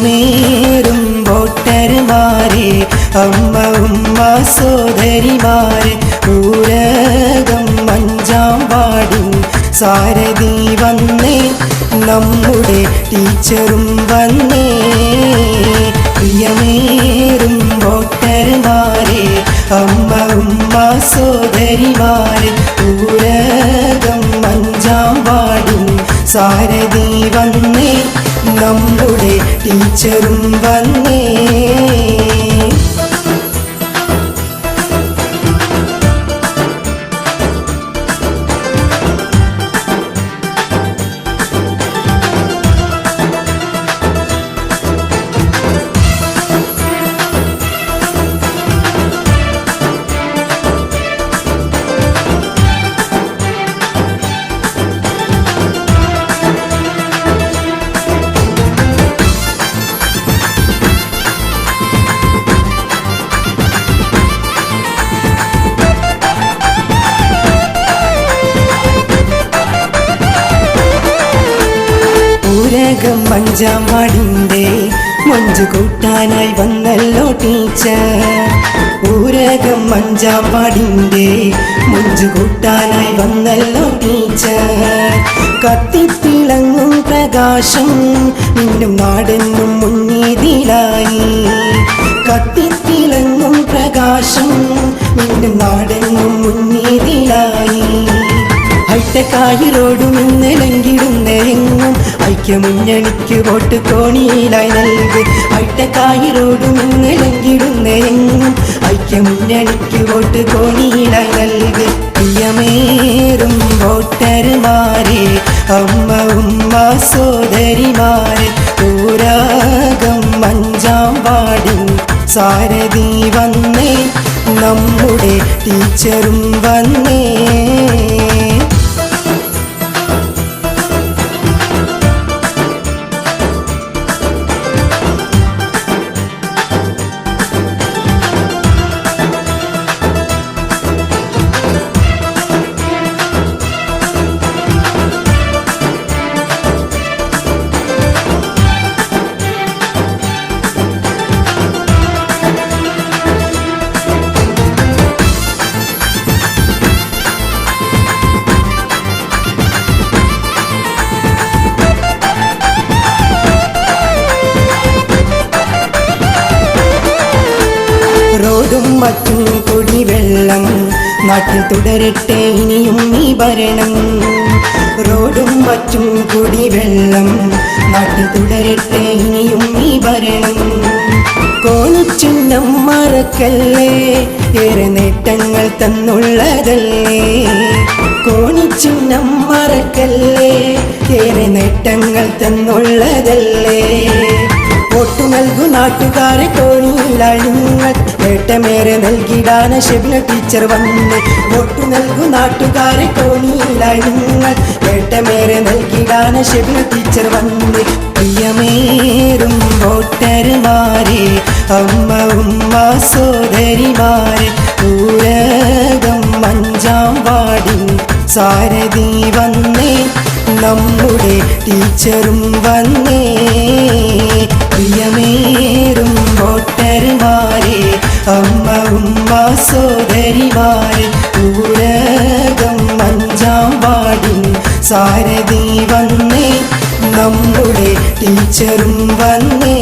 പ്രിയമേറും വോട്ടർമാരെ, അമ്മ ഉമ്മ സോദരിമാരെ, ഊരകം 5-ാം വാർഡിൻ സാരഥി വന്നേ, നമ്മുടെ ടീച്ചറും വന്നേ. പ്രിയമേറും വോട്ടർമാരെ, അമ്മ ഉമ്മ സോദരിമാരെ, ഊരകം 5-ാം വാർഡിൻ സാരഥി വന്നേ, നമ്മുടെ ടീച്ചറും വന്നേ. ഊരകം 5-ാം വാർഡിൻ്റെ മൊഞ്ചു കൂട്ടാനായി വന്നല്ലോ ടീച്ചർ. ഊരകം 5-ാം വാർഡിൻ്റെ മൊഞ്ചു കൂട്ടാനായി വന്നല്ലോ ടീച്ചർ. കത്തിത്തിളങ്ങും പ്രകാശം മിന്നും നാടെന്നും മുന്നീതിലായി. കത്തിത്തിളങ്ങും പ്രകാശം മിന്നും നാടെന്നും മുന്നീതിലായി. ഹൈടെക്കായി റോഡും ഇന്നലെങ്കിടുന്നെങ്ങും ഐക്യമുന്നണിക്ക് വോട്ട് കോണിയിലായി നൽകി. ഹൈടെക്കായി റോഡും ഇന്നലെങ്കിടുന്നെങ്ങും ഐക്യമുന്നണിക്ക് വോട്ട് കോണിയിലായി നൽകി. പ്രിയമേറും വോട്ടർമാരെ, അമ്മ ഉമ്മ സോദരിമാരെ, ഊരകം 5-ാം വാർഡിൻ സാരഥി വന്നേ, നമ്മുടെ ടീച്ചറും വന്നേ. റോഡും മറ്റും കുടിവെള്ളം നാട്ടിൽ തുടരട്ടെ ഇനിയും ഈ ഭരണം. റോഡും മറ്റും കുടിവെള്ളം നാട്ടിൽ തുടരട്ടെ ഇനിയും ഈ ഭരണം. കോണിച്ചിഹ്നം മറക്കല്ലേ, ഏറെ നേട്ടങ്ങൾ തന്നുള്ളതല്ലേ. കോണിച്ചിഹ്നം മറക്കല്ലേ, ഏറെ നേട്ടങ്ങൾ തന്നുള്ളതല്ലേ. വോട്ടു നൽകു നാട്ടുകാരെ കോണിയിലങ്ങൾ നേട്ടമേറെ നൽകിടാന ഷെബിന ടീച്ചർ വന്ന്. വോട്ടു നൽകു നാട്ടുകാരെ കോണിയിലങ്ങൾ നേട്ടമേറെ നൽകിടാന ഷെബിന ടീച്ചർ വന്ന്. പ്രിയമേറും വോട്ടർമാരെ, അമ്മ ഉമ്മ സോദരിമാരെ, ഊരകം 5-ാം വാർഡിൻ സാരഥി വന്നേ, നമ്മുടെ ടീച്ചറും വന്നേ. പ്രിയമേറും വോട്ടർമാരെ, അമ്മ ഉമ്മ സോദരിമാരെ, ഊരകം 5-ാം വാർഡിൻ സാരഥി വന്നേ, നമ്മുടെ ടീച്ചറും വന്നേ.